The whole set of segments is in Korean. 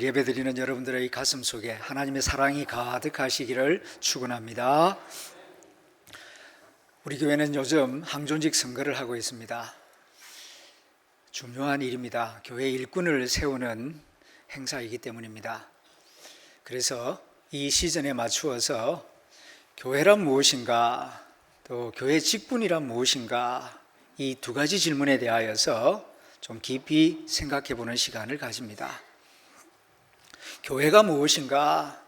예배드리는 여러분들의 가슴 속에 하나님의 사랑이 가득하시기를 축원합니다. 우리 교회는 요즘 항존직 선거를 하고 있습니다. 중요한 일입니다. 교회 일꾼을 세우는 행사이기 때문입니다. 그래서 이 시즌에 맞추어서 교회란 무엇인가, 또 교회 직분이란 무엇인가, 이 두 가지 질문에 대하여서 좀 깊이 생각해 보는 시간을 가집니다. 교회가 무엇인가?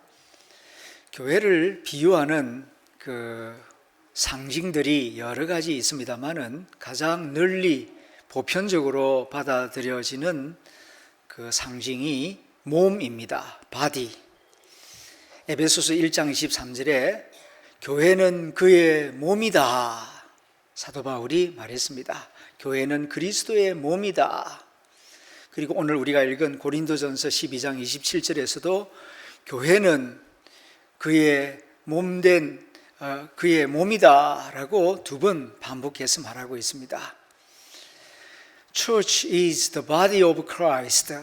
교회를 비유하는 상징들이 여러 가지 있습니다만은 가장 널리 보편적으로 받아들여지는 그 상징이 몸입니다. 바디. 에베소서 1장 23절에 교회는 그의 몸이다. 사도 바울이 말했습니다. 교회는 그리스도의 몸이다. 그리고 오늘 우리가 읽은 고린도전서 12장 27절에서도 교회는 그의 몸된 그의 몸이다라고 두 번 반복해서 말하고 있습니다. Church is the body of Christ.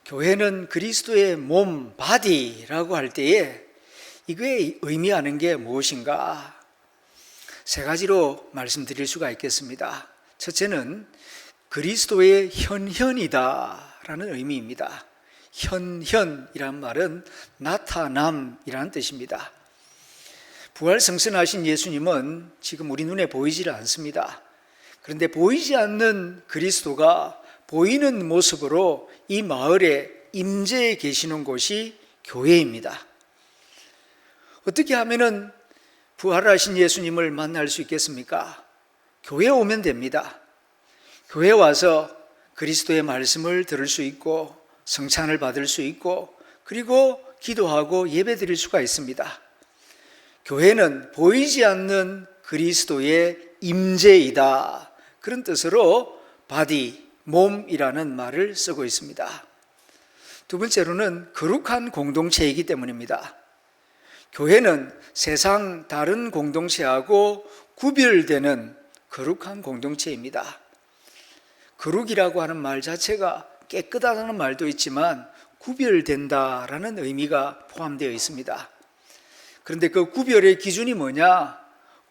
교회는 그리스도의 몸, 바디라고 할 때에 이게 의미하는 게 무엇인가? 세 가지로 말씀드릴 수가 있겠습니다. 첫째는 그리스도의 현현이다라는 의미입니다. 현현이란 말은 나타남이라는 뜻입니다. 부활 승천하신 예수님은 지금 우리 눈에 보이질 않습니다. 그런데 보이지 않는 그리스도가 보이는 모습으로 이 마을에 임재해 계시는 곳이 교회입니다. 어떻게 하면은 부활하신 예수님을 만날 수 있겠습니까? 교회에 오면 됩니다. 교회에 와서 그리스도의 말씀을 들을 수 있고 성찬을 받을 수 있고 그리고 기도하고 예배드릴 수가 있습니다. 교회는 보이지 않는 그리스도의 임재이다. 그런 뜻으로 바디, 몸이라는 말을 쓰고 있습니다. 두 번째로는 거룩한 공동체이기 때문입니다. 교회는 세상 다른 공동체하고 구별되는 거룩한 공동체입니다. 거룩이라고 하는 말 자체가 깨끗하다는 말도 있지만 구별된다라는 의미가 포함되어 있습니다. 그런데 그 구별의 기준이 뭐냐?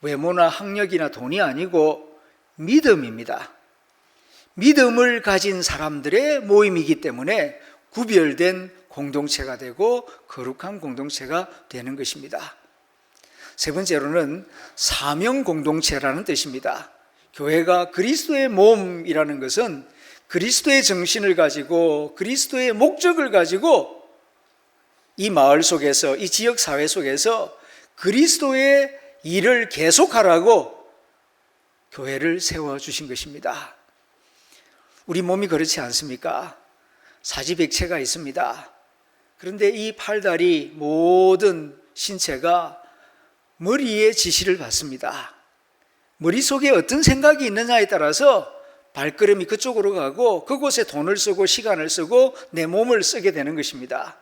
외모나 학력이나 돈이 아니고 믿음입니다. 믿음을 가진 사람들의 모임이기 때문에 구별된 공동체가 되고 거룩한 공동체가 되는 것입니다. 세 번째로는 사명 공동체라는 뜻입니다. 교회가 그리스도의 몸이라는 것은 그리스도의 정신을 가지고 그리스도의 목적을 가지고 이 마을 속에서 이 지역 사회 속에서 그리스도의 일을 계속하라고 교회를 세워주신 것입니다. 우리 몸이 그렇지 않습니까? 사지백체가 있습니다. 그런데 이 팔다리 모든 신체가 머리의 지시를 받습니다. 머릿속에 어떤 생각이 있느냐에 따라서 발걸음이 그쪽으로 가고 그곳에 돈을 쓰고 시간을 쓰고 내 몸을 쓰게 되는 것입니다.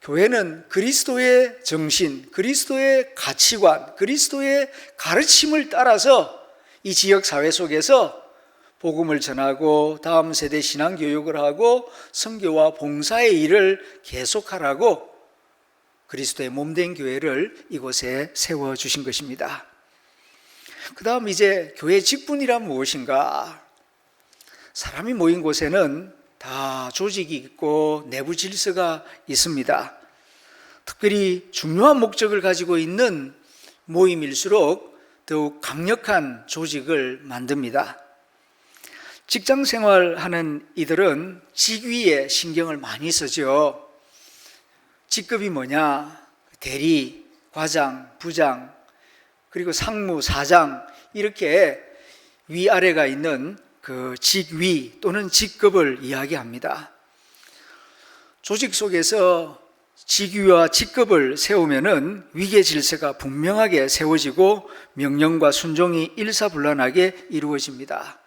교회는 그리스도의 정신, 그리스도의 가치관, 그리스도의 가르침을 따라서 이 지역 사회 속에서 복음을 전하고 다음 세대 신앙 교육을 하고 선교와 봉사의 일을 계속하라고 그리스도의 몸된 교회를 이곳에 세워주신 것입니다. 그 다음 이제 교회 직분이란 무엇인가? 사람이 모인 곳에는 다 조직이 있고 내부 질서가 있습니다. 특별히 중요한 목적을 가지고 있는 모임일수록 더욱 강력한 조직을 만듭니다. 직장 생활하는 이들은 직위에 신경을 많이 쓰죠. 직급이 뭐냐? 대리, 과장, 부장, 그리고 상무, 사장 이렇게 위아래가 있는 그 직위 또는 직급을 이야기합니다. 조직 속에서 직위와 직급을 세우면은 위계 질서가 분명하게 세워지고 명령과 순종이 일사불란하게 이루어집니다.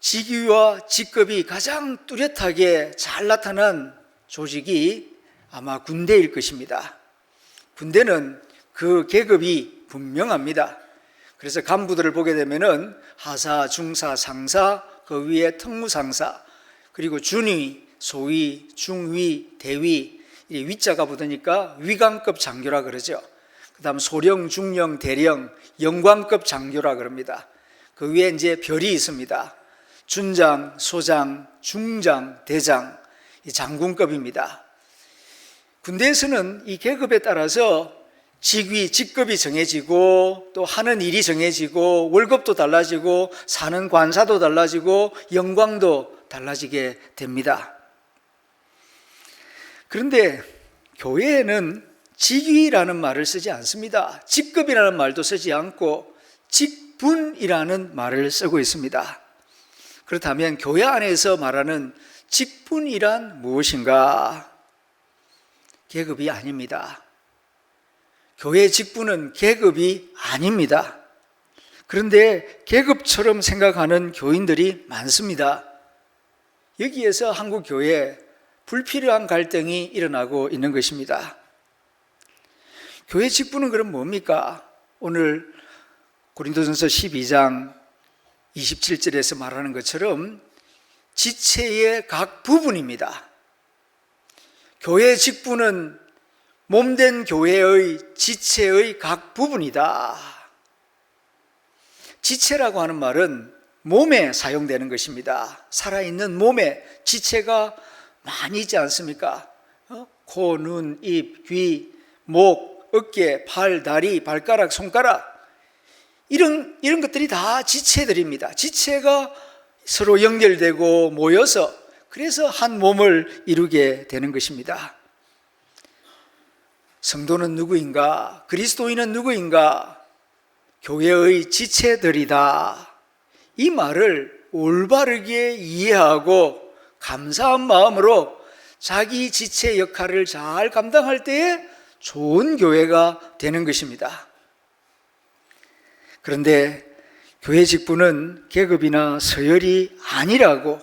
직위와 직급이 가장 뚜렷하게 잘 나타난 조직이 아마 군대일 것입니다. 군대는 그 계급이 분명합니다. 그래서 간부들을 보게 되면은 하사, 중사, 상사, 그 위에 특무상사, 그리고 준위, 소위, 중위, 대위, 이 위자가 붙으니까 위관급 장교라 그러죠. 그 다음 소령, 중령, 대령, 영관급 장교라 그럽니다. 그 위에 이제 별이 있습니다. 준장, 소장, 중장, 대장, 이 장군급입니다. 군대에서는 이 계급에 따라서 직위, 직급이 정해지고 또 하는 일이 정해지고 월급도 달라지고 사는 관사도 달라지고 영광도 달라지게 됩니다. 그런데 교회에는 직위라는 말을 쓰지 않습니다. 직급이라는 말도 쓰지 않고 직분이라는 말을 쓰고 있습니다. 그렇다면 교회 안에서 말하는 직분이란 무엇인가? 계급이 아닙니다. 교회 직분은 계급이 아닙니다. 그런데 계급처럼 생각하는 교인들이 많습니다. 여기에서 한국 교회에 불필요한 갈등이 일어나고 있는 것입니다. 교회 직분은 그럼 뭡니까? 오늘 고린도전서 12장 27절에서 말하는 것처럼 지체의 각 부분입니다. 교회 직분은 몸된 교회의 지체의 각 부분이다. 지체라고 하는 말은 몸에 사용되는 것입니다. 살아있는 몸에 지체가 많이 있지 않습니까? 코, 눈, 입, 귀, 목, 어깨, 팔, 다리, 발가락, 손가락 이런 것들이 다 지체들입니다. 지체가 서로 연결되고 모여서 그래서 한 몸을 이루게 되는 것입니다. 성도는 누구인가? 그리스도인은 누구인가? 교회의 지체들이다. 이 말을 올바르게 이해하고 감사한 마음으로 자기 지체 역할을 잘 감당할 때에 좋은 교회가 되는 것입니다. 그런데 교회 직분은 계급이나 서열이 아니라고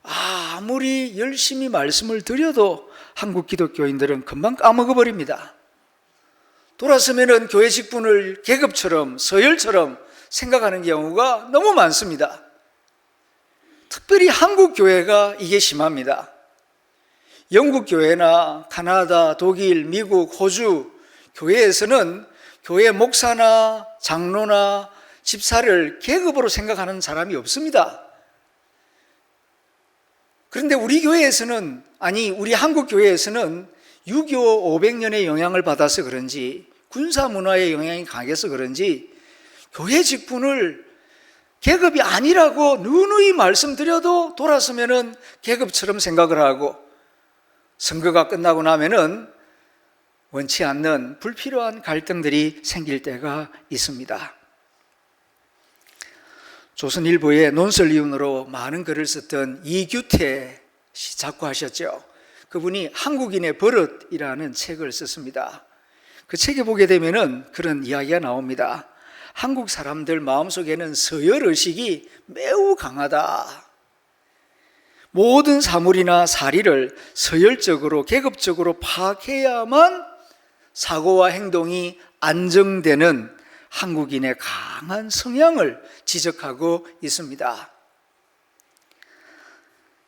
아무리 열심히 말씀을 드려도 한국 기독교인들은 금방 까먹어버립니다. 돌아서면은 교회 직분을 계급처럼 서열처럼 생각하는 경우가 너무 많습니다. 특별히 한국 교회가 이게 심합니다. 영국 교회나 카나다, 독일, 미국, 호주 교회에서는 교회 목사나 장로나 집사를 계급으로 생각하는 사람이 없습니다. 그런데 우리 교회에서는, 우리 한국 교회에서는 유교 500년의 영향을 받아서 그런지 군사 문화의 영향이 강해서 그런지 교회 직분을 계급이 아니라고 누누이 말씀드려도 돌아서면은 계급처럼 생각을 하고 선거가 끝나고 나면은 원치 않는 불필요한 갈등들이 생길 때가 있습니다. 조선일보에 논설위원으로 많은 글을 썼던 이규태 씨 작고하셨죠. 그분이 한국인의 버릇이라는 책을 썼습니다. 그 책에 보게 되면은 그런 이야기가 나옵니다. 한국 사람들 마음속에는 서열의식이 매우 강하다. 모든 사물이나 사리를 서열적으로 계급적으로 파악해야만 사고와 행동이 안정되는 한국인의 강한 성향을 지적하고 있습니다.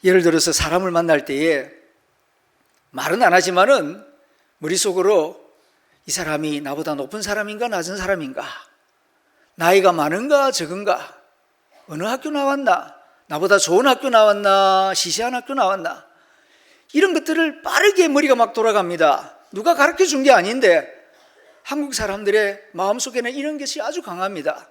예를 들어서 사람을 만날 때에 말은 안 하지만은 머릿속으로 이 사람이 나보다 높은 사람인가 낮은 사람인가, 나이가 많은가 적은가, 어느 학교 나왔나, 나보다 좋은 학교 나왔나 시시한 학교 나왔나, 이런 것들을 빠르게 머리가 막 돌아갑니다. 누가 가르쳐 준 게 아닌데 한국 사람들의 마음속에는 이런 것이 아주 강합니다.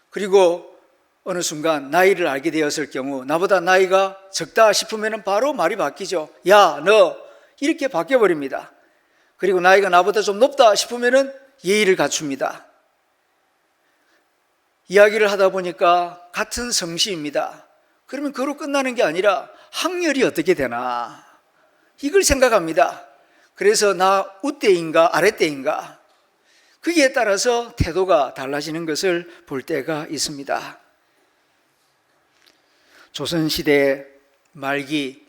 그리고 어느 순간 나이를 알게 되었을 경우 나보다 나이가 적다 싶으면 바로 말이 바뀌죠. 야, 너, 이렇게 바뀌어버립니다. 그리고 나이가 나보다 좀 높다 싶으면 예의를 갖춥니다. 이야기를 하다 보니까 같은 성씨입니다. 그러면 그로 끝나는 게 아니라 학렬이 어떻게 되나, 이걸 생각합니다. 그래서 나 윗대인가 아랫대인가, 거기에 따라서 태도가 달라지는 것을 볼 때가 있습니다. 조선시대 말기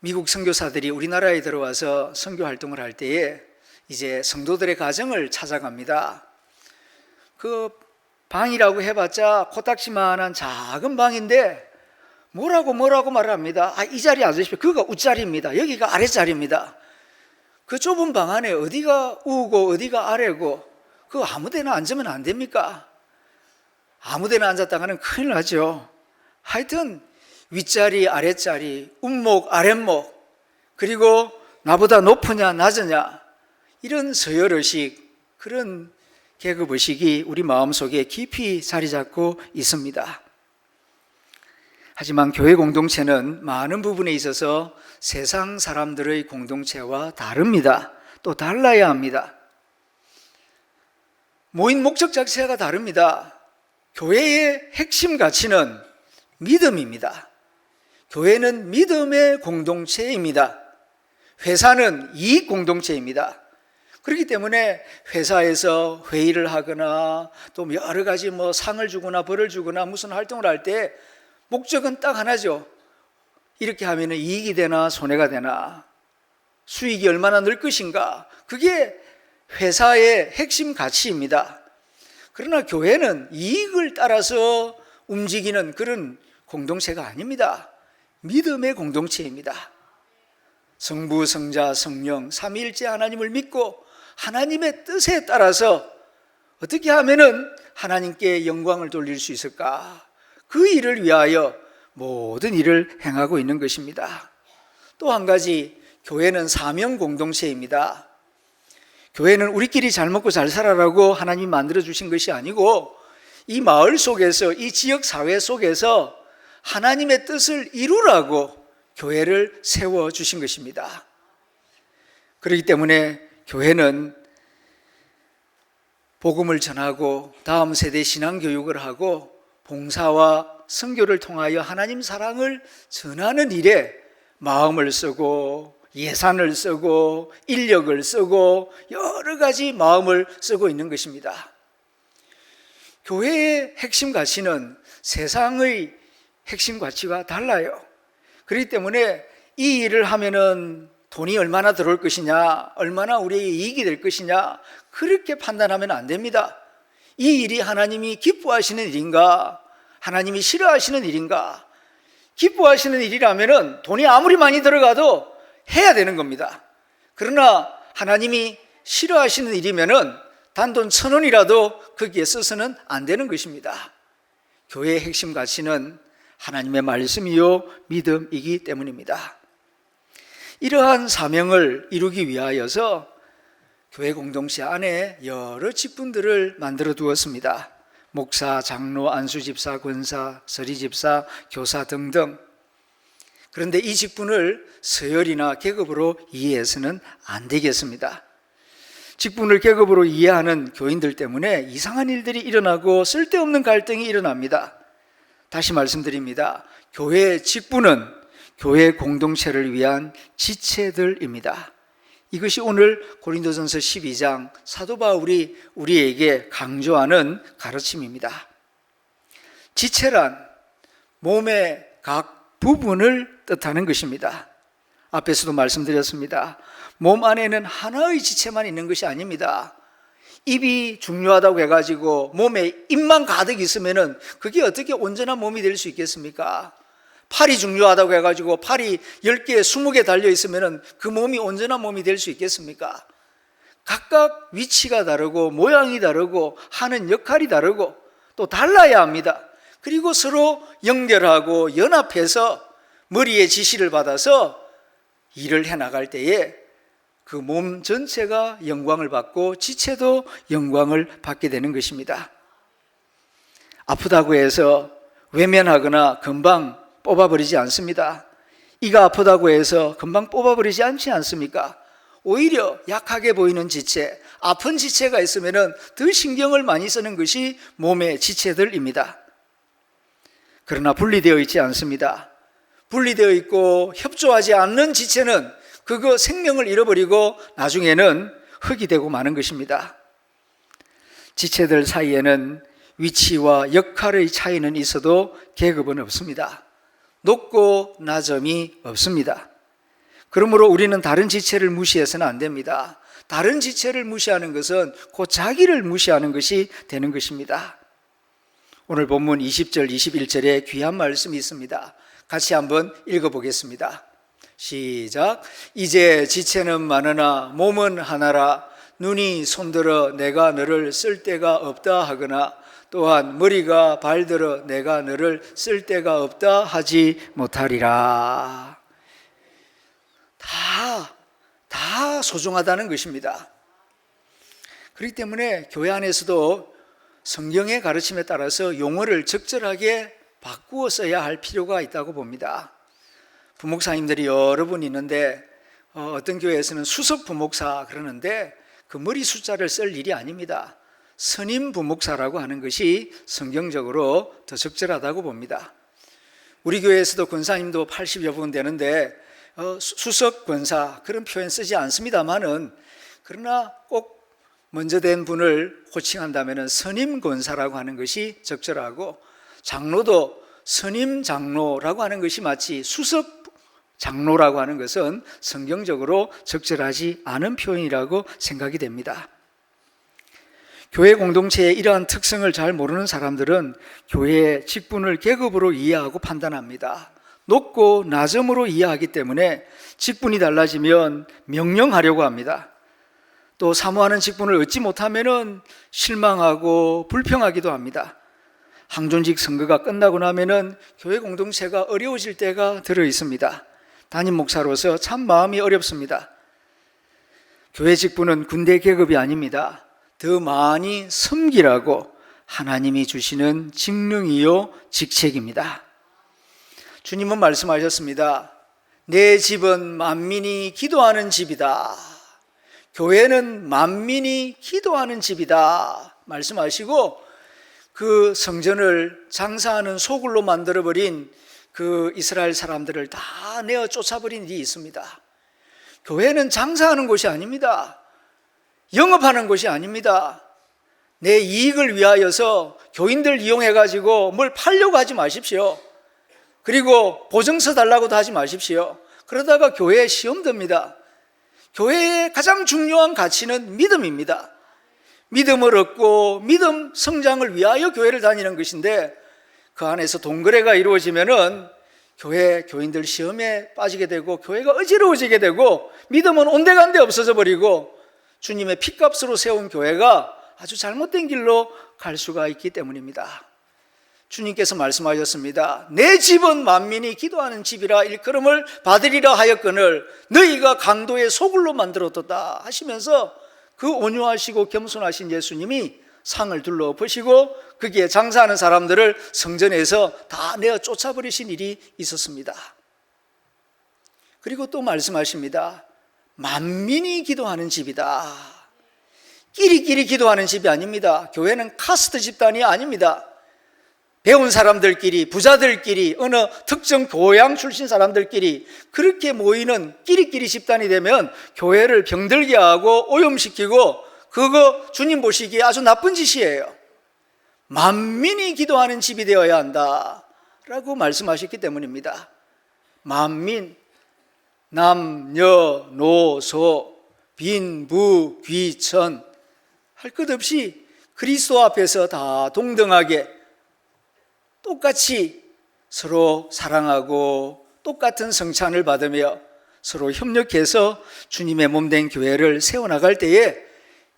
미국 선교사들이 우리나라에 들어와서 선교 활동을 할 때에 이제 성도들의 가정을 찾아갑니다. 그 방이라고 해봤자 코딱지만한 작은 방인데 뭐라고 말합니다. 이 자리에 앉으십시오. 그거 윗자리입니다. 여기가 아랫자리입니다. 그 좁은 방 안에 어디가 우고 어디가 아래고 그거 아무 데나 앉으면 안 됩니까? 아무 데나 앉았다가는 큰일 나죠. 하여튼 윗자리 아랫자리 윗목 아랫목 그리고 나보다 높으냐 낮으냐 이런 서열의식 그런 계급의식이 우리 마음속에 깊이 자리 잡고 있습니다. 하지만 교회 공동체는 많은 부분에 있어서 세상 사람들의 공동체와 다릅니다. 또 달라야 합니다. 모인 목적 자체가 다릅니다. 교회의 핵심 가치는 믿음입니다. 교회는 믿음의 공동체입니다. 회사는 이익 공동체입니다. 그렇기 때문에 회사에서 회의를 하거나 또 여러 가지 상을 주거나 벌을 주거나 무슨 활동을 할 때 목적은 딱 하나죠. 이렇게 하면 이익이 되나 손해가 되나 수익이 얼마나 늘 것인가 그게 회사의 핵심 가치입니다. 그러나 교회는 이익을 따라서 움직이는 그런 공동체가 아닙니다. 믿음의 공동체입니다. 성부, 성자, 성령 삼위일체 하나님을 믿고 하나님의 뜻에 따라서 어떻게 하면은 하나님께 영광을 돌릴 수 있을까? 그 일을 위하여 모든 일을 행하고 있는 것입니다. 또 한 가지 교회는 사명 공동체입니다. 교회는 우리끼리 잘 먹고 잘 살아라고 하나님이 만들어 주신 것이 아니고 이 마을 속에서 이 지역 사회 속에서 하나님의 뜻을 이루라고 교회를 세워 주신 것입니다. 그렇기 때문에 교회는 복음을 전하고 다음 세대 신앙 교육을 하고 봉사와 선교를 통하여 하나님 사랑을 전하는 일에 마음을 쓰고 예산을 쓰고 인력을 쓰고 여러 가지 마음을 쓰고 있는 것입니다. 교회의 핵심 가치는 세상의 핵심 가치와 달라요. 그렇기 때문에 이 일을 하면은 돈이 얼마나 들어올 것이냐, 얼마나 우리에게 이익이 될 것이냐 그렇게 판단하면 안 됩니다. 이 일이 하나님이 기뻐하시는 일인가, 하나님이 싫어하시는 일인가. 기뻐하시는 일이라면은 돈이 아무리 많이 들어가도 해야 되는 겁니다. 그러나 하나님이 싫어하시는 일이면은 단돈 1,000원이라도 거기에 써서는 안 되는 것입니다. 교회의 핵심 가치는 하나님의 말씀이요 믿음이기 때문입니다. 이러한 사명을 이루기 위하여서 교회 공동체 안에 여러 직분들을 만들어 두었습니다. 목사, 장로, 안수집사, 권사, 서리집사, 교사 등등. 그런데 이 직분을 서열이나 계급으로 이해해서는 안 되겠습니다. 직분을 계급으로 이해하는 교인들 때문에 이상한 일들이 일어나고 쓸데없는 갈등이 일어납니다. 다시 말씀드립니다. 교회의 직분은 교회 공동체를 위한 지체들입니다. 이것이 오늘 고린도전서 12장 사도 바울이 우리에게 강조하는 가르침입니다. 지체란 몸의 각 부분을 뜻하는 것입니다. 앞에서도 말씀드렸습니다. 몸 안에는 하나의 지체만 있는 것이 아닙니다. 입이 중요하다고 해가지고 몸에 입만 가득 있으면은 그게 어떻게 온전한 몸이 될 수 있겠습니까? 팔이 중요하다고 해가지고 팔이 10개, 20개 달려있으면 그 몸이 온전한 몸이 될 수 있겠습니까? 각각 위치가 다르고 모양이 다르고 하는 역할이 다르고 또 달라야 합니다. 그리고 서로 연결하고 연합해서 머리의 지시를 받아서 일을 해나갈 때에 그 몸 전체가 영광을 받고 지체도 영광을 받게 되는 것입니다. 아프다고 해서 외면하거나 금방 뽑아버리지 않습니다. 이가 아프다고 해서 금방 뽑아버리지 않지 않습니까? 오히려 약하게 보이는 지체, 아픈 지체가 있으면 더 신경을 많이 쓰는 것이 몸의 지체들입니다. 그러나 분리되어 있지 않습니다. 분리되어 있고 협조하지 않는 지체는 그거 생명을 잃어버리고 나중에는 흙이 되고 마는 것입니다. 지체들 사이에는 위치와 역할의 차이는 있어도 계급은 없습니다. 높고 낮음이 없습니다. 그러므로 우리는 다른 지체를 무시해서는 안 됩니다. 다른 지체를 무시하는 것은 곧 자기를 무시하는 것이 되는 것입니다. 오늘 본문 20절, 21절에 귀한 말씀이 있습니다. 같이 한번 읽어보겠습니다. 시작. 이제 지체는 많으나 몸은 하나라. 눈이 손들어 내가 너를 쓸 데가 없다 하거나 또한 머리가 발들어 내가 너를 쓸 데가 없다 하지 못하리라. 다 소중하다는 것입니다. 그렇기 때문에 교회 안에서도 성경의 가르침에 따라서 용어를 적절하게 바꾸어 써야 할 필요가 있다고 봅니다. 부목사님들이 여러 분 있는데 어떤 교회에서는 수석 부목사 그러는데 그 머리 숫자를 쓸 일이 아닙니다. 선임 부목사라고 하는 것이 성경적으로 더 적절하다고 봅니다. 우리 교회에서도 권사님도 80여 분 되는데 수석 권사 그런 표현 쓰지 않습니다만은 그러나 꼭 먼저 된 분을 호칭한다면 선임 권사라고 하는 것이 적절하고 장로도 선임 장로라고 하는 것이 마치 수석 장로라고 하는 것은 성경적으로 적절하지 않은 표현이라고 생각이 됩니다. 교회 공동체의 이러한 특성을 잘 모르는 사람들은 교회의 직분을 계급으로 이해하고 판단합니다. 높고 낮음으로 이해하기 때문에 직분이 달라지면 명령하려고 합니다. 또 사모하는 직분을 얻지 못하면 실망하고 불평하기도 합니다. 항존직 선거가 끝나고 나면 교회 공동체가 어려워질 때가 들어 있습니다. 담임 목사로서 참 마음이 어렵습니다. 교회 직분은 군대 계급이 아닙니다. 더 많이 섬기라고 하나님이 주시는 직능이요 직책입니다. 주님은 말씀하셨습니다. 내 집은 만민이 기도하는 집이다. 교회는 만민이 기도하는 집이다 말씀하시고 그 성전을 장사하는 소굴로 만들어버린 그 이스라엘 사람들을 다 내어 쫓아버린 일이 있습니다. 교회는 장사하는 곳이 아닙니다. 영업하는 곳이 아닙니다. 내 이익을 위하여서 교인들 이용해가지고 뭘 팔려고 하지 마십시오. 그리고 보증서 달라고도 하지 마십시오. 그러다가 교회에 시험 듭니다. 교회의 가장 중요한 가치는 믿음입니다. 믿음을 얻고 믿음 성장을 위하여 교회를 다니는 것인데 그 안에서 돈거래가 이루어지면은 교회 교인들 시험에 빠지게 되고 교회가 어지러워지게 되고 믿음은 온데간데 없어져 버리고 주님의 핏값으로 세운 교회가 아주 잘못된 길로 갈 수가 있기 때문입니다. 주님께서 말씀하셨습니다. 내 집은 만민이 기도하는 집이라 일컬음을 받으리라 하였거늘 너희가 강도의 소굴로 만들었도다 하시면서 그 온유하시고 겸손하신 예수님이 상을 둘러 엎으시고 거기에 장사하는 사람들을 성전에서 다 내어 쫓아버리신 일이 있었습니다. 그리고 또 말씀하십니다. 만민이 기도하는 집이다. 끼리끼리 기도하는 집이 아닙니다. 교회는 카스트 집단이 아닙니다. 배운 사람들끼리, 부자들끼리, 어느 특정 교양 출신 사람들끼리 그렇게 모이는 끼리끼리 집단이 되면 교회를 병들게 하고 오염시키고 그거 주님 보시기에 아주 나쁜 짓이에요. 만민이 기도하는 집이 되어야 한다 라고 말씀하셨기 때문입니다. 만민, 남녀노소, 빈부, 귀천 할 것 없이 그리스도 앞에서 다 동등하게 똑같이 서로 사랑하고 똑같은 성찬을 받으며 서로 협력해서 주님의 몸된 교회를 세워나갈 때에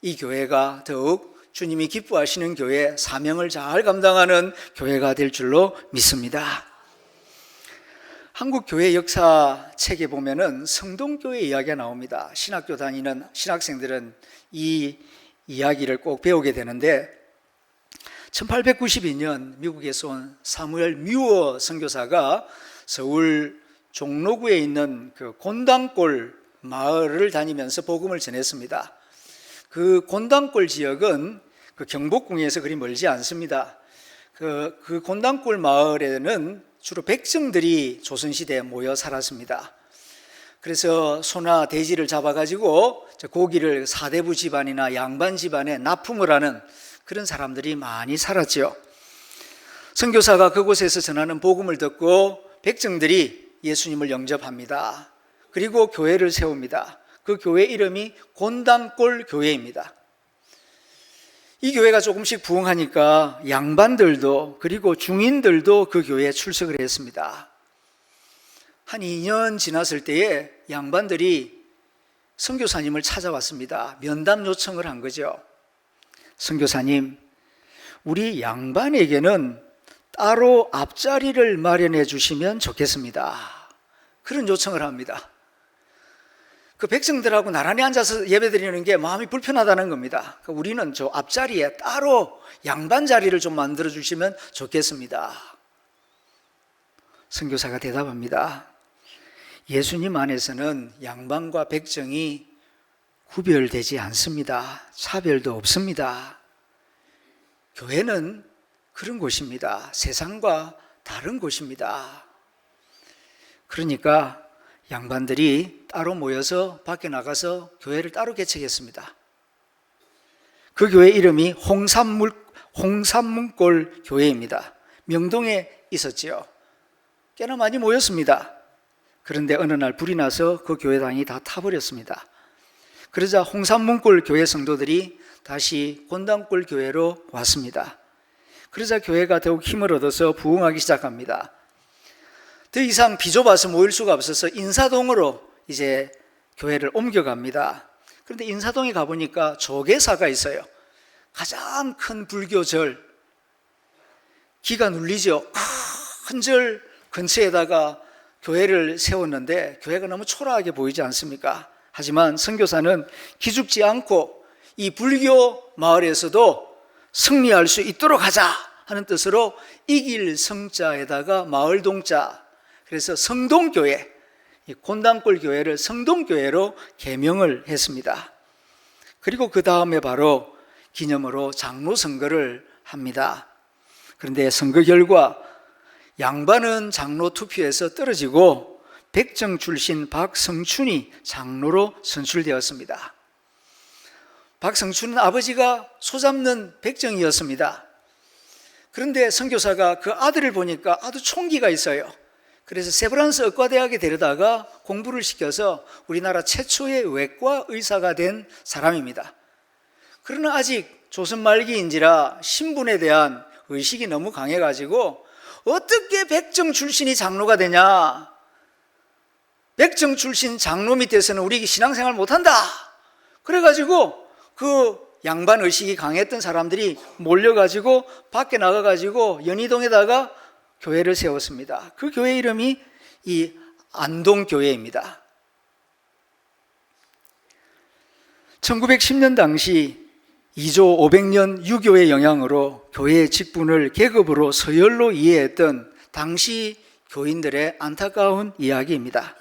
이 교회가 더욱 주님이 기뻐하시는 교회, 사명을 잘 감당하는 교회가 될 줄로 믿습니다. 한국 교회 역사 책에 보면은 성동교회 이야기가 나옵니다. 신학교 다니는 신학생들은 이 이야기를 꼭 배우게 되는데 1892년 미국에서 온 사무엘 뮤어 선교사가 서울 종로구에 있는 그 곤당골 마을을 다니면서 복음을 전했습니다. 그 곤당골 지역은 그 경복궁에서 그리 멀지 않습니다. 그 곤당골 마을에는 주로 백성들이 조선시대에 모여 살았습니다. 그래서 소나 돼지를 잡아가지고 고기를 사대부 집안이나 양반 집안에 납품을 하는 그런 사람들이 많이 살았죠. 선교사가 그곳에서 전하는 복음을 듣고 백성들이 예수님을 영접합니다. 그리고 교회를 세웁니다. 그 교회 이름이 곤당골 교회입니다. 이 교회가 조금씩 부흥하니까 양반들도 그리고 중인들도 그 교회에 출석을 했습니다. 한 2년 지났을 때에 양반들이 선교사님을 찾아왔습니다. 면담 요청을 한 거죠. 선교사님, 우리 양반에게는 따로 앞자리를 마련해 주시면 좋겠습니다. 그런 요청을 합니다. 그 백성들하고 나란히 앉아서 예배드리는 게 마음이 불편하다는 겁니다. 우리는 저 앞자리에 따로 양반 자리를 좀 만들어 주시면 좋겠습니다. 선교사가 대답합니다. 예수님 안에서는 양반과 백정이 구별되지 않습니다. 차별도 없습니다. 교회는 그런 곳입니다. 세상과 다른 곳입니다. 그러니까 양반들이 따로 모여서 밖에 나가서 교회를 따로 개척했습니다. 그 교회 이름이 홍산문골 교회입니다. 명동에 있었지요. 꽤나 많이 모였습니다. 그런데 어느 날 불이 나서 그 교회당이 다 타버렸습니다. 그러자 홍산문골 교회 성도들이 다시 곤단골 교회로 왔습니다. 그러자 교회가 더욱 힘을 얻어서 부흥하기 시작합니다. 더 이상 비좁아서 모일 수가 없어서 인사동으로 이제 교회를 옮겨갑니다. 그런데 인사동에 가보니까 조계사가 있어요. 가장 큰 불교절, 기가 눌리죠. 큰 절 근처에다가 교회를 세웠는데 교회가 너무 초라하게 보이지 않습니까? 하지만 선교사는 기죽지 않고 이 불교 마을에서도 승리할 수 있도록 하자 하는 뜻으로 이길 성자에다가 마을 동자, 그래서 성동교회, 곤단골 교회를 성동교회로 개명을 했습니다. 그리고 그 다음에 바로 기념으로 장로 선거를 합니다. 그런데 선거 결과 양반은 장로 투표에서 떨어지고 백정 출신 박성춘이 장로로 선출되었습니다. 박성춘은 아버지가 소잡는 백정이었습니다. 그런데 선교사가 그 아들을 보니까 아주 총기가 있어요. 그래서 세브란스 의과대학에 데려다가 공부를 시켜서 우리나라 최초의 외과 의사가 된 사람입니다. 그러나 아직 조선 말기인지라 신분에 대한 의식이 너무 강해가지고 어떻게 백정 출신이 장로가 되냐? 백정 출신 장로 밑에서는 우리 신앙생활 못한다. 그래가지고 그 양반 의식이 강했던 사람들이 몰려가지고 밖에 나가가지고 연희동에다가 교회를 세웠습니다. 그 교회 이름이 이 안동교회입니다. 1910년 당시 2조 500년 유교의 영향으로 교회의 직분을 계급으로 서열로 이해했던 당시 교인들의 안타까운 이야기입니다.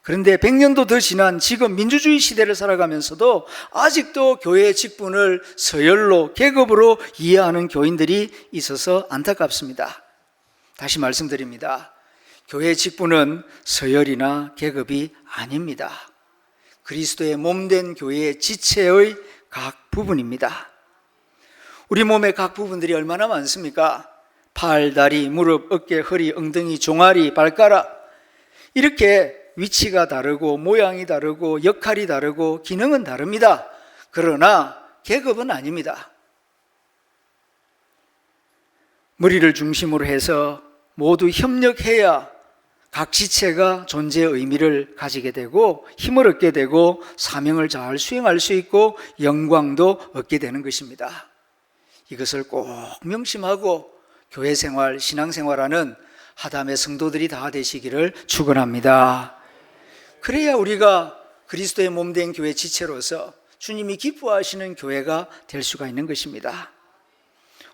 그런데 100년도 더 지난 지금 민주주의 시대를 살아가면서도 아직도 교회의 직분을 서열로 계급으로 이해하는 교인들이 있어서 안타깝습니다. 다시 말씀드립니다. 교회의 직분은 서열이나 계급이 아닙니다. 그리스도의 몸된 교회의 지체의 각 부분입니다. 우리 몸의 각 부분들이 얼마나 많습니까? 팔, 다리, 무릎, 어깨, 허리, 엉덩이, 종아리, 발가락, 이렇게 위치가 다르고 모양이 다르고 역할이 다르고 기능은 다릅니다. 그러나 계급은 아닙니다. 머리를 중심으로 해서 모두 협력해야 각 지체가 존재의 의미를 가지게 되고 힘을 얻게 되고 사명을 잘 수행할 수 있고 영광도 얻게 되는 것입니다. 이것을 꼭 명심하고 교회 생활, 신앙 생활하는 하담의 성도들이 다 되시기를 축원합니다. 그래야 우리가 그리스도의 몸된 교회 지체로서 주님이 기뻐하시는 교회가 될 수가 있는 것입니다.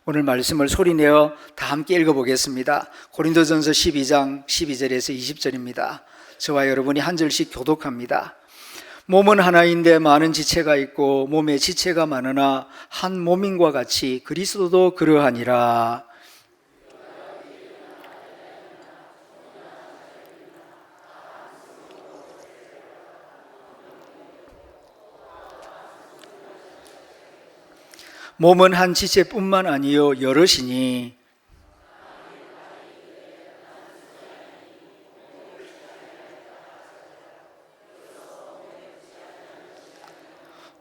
오늘 말씀을 소리내어 다 함께 읽어보겠습니다. 고린도전서 12장 12절에서 20절입니다. 저와 여러분이 한 절씩 교독합니다. 몸은 하나인데 많은 지체가 있고 몸에 지체가 많으나 한 몸인과 같이 그리스도도 그러하니라. 몸은 한 지체뿐만 아니요 여럿이니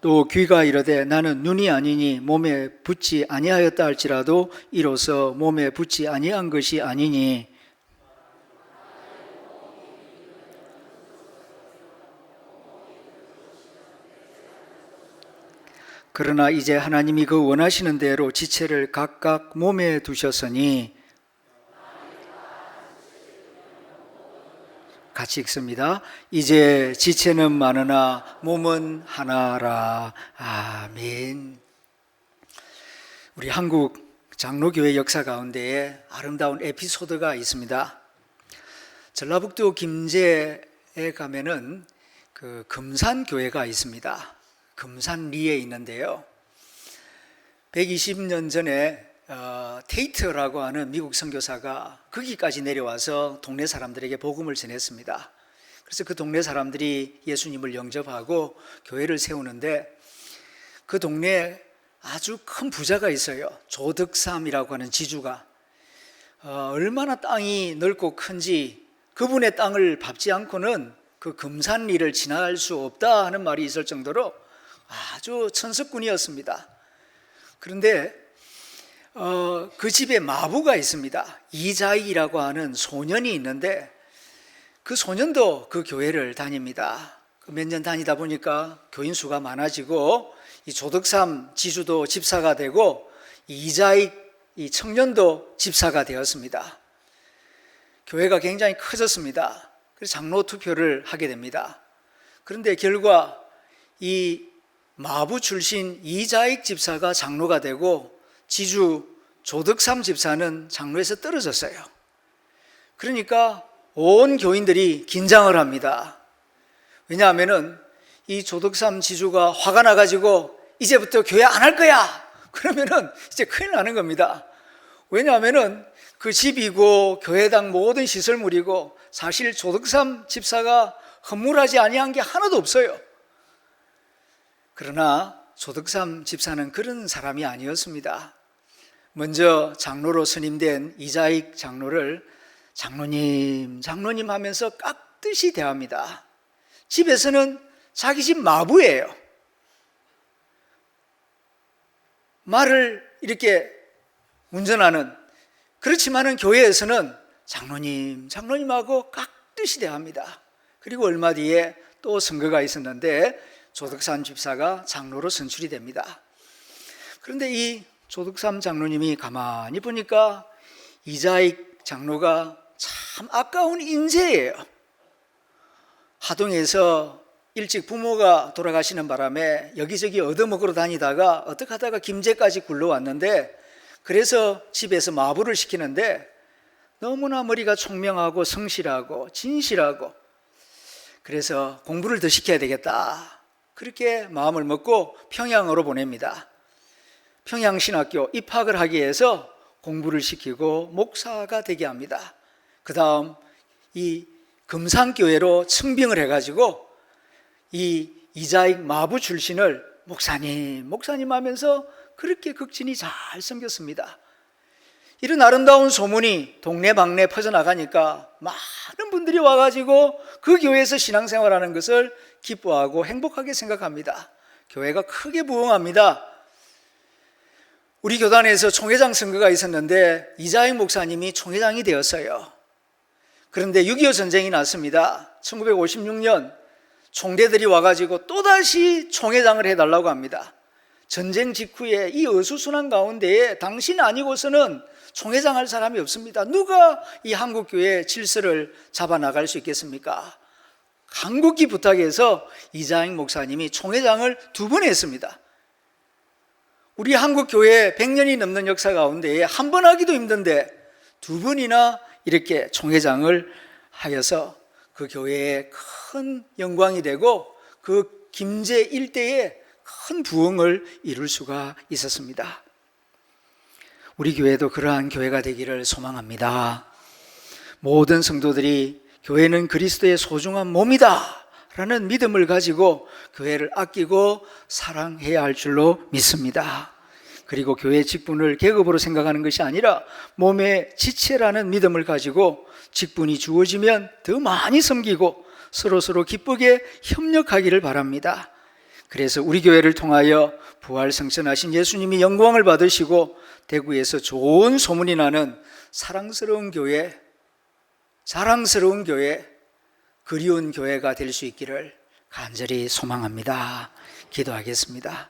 또 귀가 이르되 나는 눈이 아니니 몸에 붙지 아니하였다 할지라도 이로써 몸에 붙지 아니한 것이 아니니 그러나 이제 하나님이 그 원하시는 대로 지체를 각각 몸에 두셨으니, 같이 읽습니다. 이제 지체는 많으나 몸은 하나라. 아멘. 우리 한국 장로교회 역사 가운데에 아름다운 에피소드가 있습니다. 전라북도 김제에 가면은 그 금산교회가 있습니다. 금산리에 있는데요. 120년 전에 테이트라고 하는 미국 선교사가 거기까지 내려와서 동네 사람들에게 복음을 전했습니다. 그래서 그 동네 사람들이 예수님을 영접하고 교회를 세우는데, 그 동네에 아주 큰 부자가 있어요. 조덕삼이라고 하는 지주가. 얼마나 땅이 넓고 큰지 그분의 땅을 밟지 않고는 그 금산리를 지나갈 수 없다 하는 말이 있을 정도로 아주 천석군이었습니다. 그런데 그 집에 마부가 있습니다. 이자익이라고 하는 소년이 있는데, 그 소년도 그 교회를 다닙니다. 몇 년 다니다 보니까 교인 수가 많아지고, 이 조덕삼 지주도 집사가 되고, 이자익 이 청년도 집사가 되었습니다. 교회가 굉장히 커졌습니다. 그래서 장로 투표를 하게 됩니다. 그런데 결과 이 마부 출신 이자익 집사가 장로가 되고, 지주 조덕삼 집사는 장로에서 떨어졌어요. 그러니까 온 교인들이 긴장을 합니다. 왜냐하면은 이 조덕삼 지주가 화가 나가지고 이제부터 교회 안 할 거야, 그러면은 이제 큰일 나는 겁니다. 왜냐하면은 그 집이고 교회당 모든 시설물이고, 사실 조덕삼 집사가 허물하지 아니한 게 하나도 없어요. 그러나 조덕삼 집사는 그런 사람이 아니었습니다. 먼저 장로로 선임된 이자익 장로를 장로님, 장로님 하면서 깍듯이 대합니다. 집에서는 자기 집 마부예요. 말을 이렇게 운전하는, 그렇지만은 교회에서는 장로님, 장로님하고 깍듯이 대합니다. 그리고 얼마 뒤에 또 선거가 있었는데 조덕삼 집사가 장로로 선출이 됩니다. 그런데 이 조덕삼 장로님이 가만히 보니까 이자익 장로가 참 아까운 인재예요. 하동에서 일찍 부모가 돌아가시는 바람에 여기저기 얻어먹으러 다니다가 어떻게 하다가 김제까지 굴러왔는데, 그래서 집에서 마부를 시키는데 너무나 머리가 총명하고 성실하고 진실하고, 그래서 공부를 더 시켜야 되겠다, 그렇게 마음을 먹고 평양으로 보냅니다. 평양신학교 입학을 하기 위해서 공부를 시키고 목사가 되게 합니다. 그 다음 이 금산교회로 청빙을 해가지고 이 이자익 마부 출신을 목사님, 목사님 하면서 그렇게 극진히 잘 섬겼습니다. 이런 아름다운 소문이 동네방네 퍼져나가니까 많은 분들이 와가지고 그 교회에서 신앙생활하는 것을 기뻐하고 행복하게 생각합니다. 교회가 크게 부흥합니다. 우리 교단에서 총회장 선거가 있었는데 이자익 목사님이 총회장이 되었어요. 그런데 6.25 전쟁이 났습니다. 1956년 총대들이 와가지고 또다시 총회장을 해달라고 합니다. 전쟁 직후에 이 어수선한 가운데에 당신 아니고서는 총회장 할 사람이 없습니다. 누가 이 한국교회 질서를 잡아나갈 수 있겠습니까? 간곡히 부탁해서 이자익 목사님이 총회장을 2번 했습니다. 우리 한국교회 100년이 넘는 역사 가운데에 한 번 하기도 힘든데 2번이나 이렇게 총회장을 하여서 그 교회에 큰 영광이 되고 그 김제 일대에 큰 부흥을 이룰 수가 있었습니다. 우리 교회도 그러한 교회가 되기를 소망합니다. 모든 성도들이 교회는 그리스도의 소중한 몸이다 라는 믿음을 가지고 교회를 아끼고 사랑해야 할 줄로 믿습니다. 그리고 교회 직분을 계급으로 생각하는 것이 아니라 몸의 지체라는 믿음을 가지고 직분이 주어지면 더 많이 섬기고 서로 기쁘게 협력하기를 바랍니다. 그래서 우리 교회를 통하여 부활 승천하신 예수님이 영광을 받으시고 대구에서 좋은 소문이 나는 사랑스러운 교회, 자랑스러운 교회, 그리운 교회가 될 수 있기를 간절히 소망합니다. 기도하겠습니다.